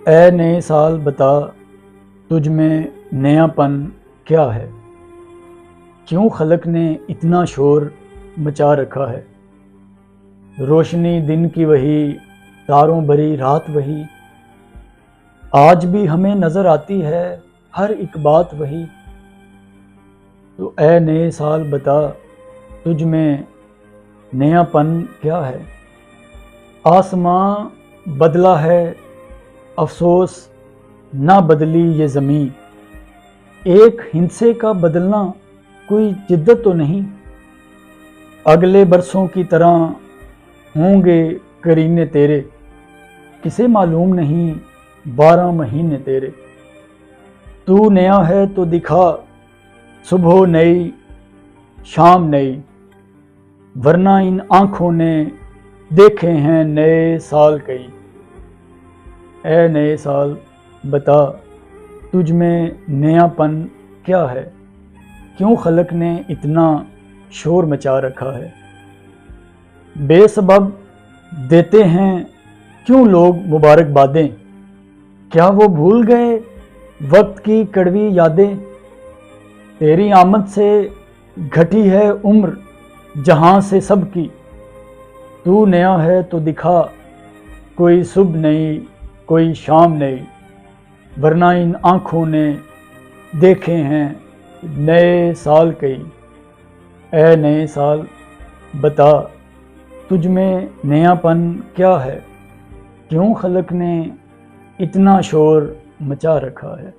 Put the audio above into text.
اے نئے سال بتا تجھ میں نیا پن کیا ہے؟ کیوں خلق نے اتنا شور مچا رکھا ہے؟ روشنی دن کی وہی، تاروں بھری رات وہی، آج بھی ہمیں نظر آتی ہے ہر ایک بات وہی۔ تو اے نئے سال بتا تجھ میں نیا پن کیا ہے؟ آسماں بدلا ہے افسوس نہ بدلی یہ زمین، ایک ہندسے کا بدلنا کوئی جدت تو نہیں۔ اگلے برسوں کی طرح ہوں گے قرینے تیرے، کسے معلوم نہیں 12 مہینے تیرے۔ تو نیا ہے تو دکھا صبح نئی شام نئی، ورنہ ان آنکھوں نے دیکھے ہیں نئے سال کئی۔ اے نئے سال بتا تجھ میں نیا پن کیا ہے؟ کیوں خلق نے اتنا شور مچا رکھا ہے؟ بے سبب دیتے ہیں کیوں لوگ مبارک بادیں، کیا وہ بھول گئے وقت کی کڑوی یادیں؟ تیری آمد سے گھٹی ہے عمر جہاں سے سب کی، تو نیا ہے تو دکھا کوئی صبح نئی کوئی شام نئی، ورنہ ان آنکھوں نے دیکھے ہیں نئے سال کئی۔ اے نئے سال بتا تجھ میں نیا پن کیا ہے؟ کیوں خلق نے اتنا شور مچا رکھا ہے؟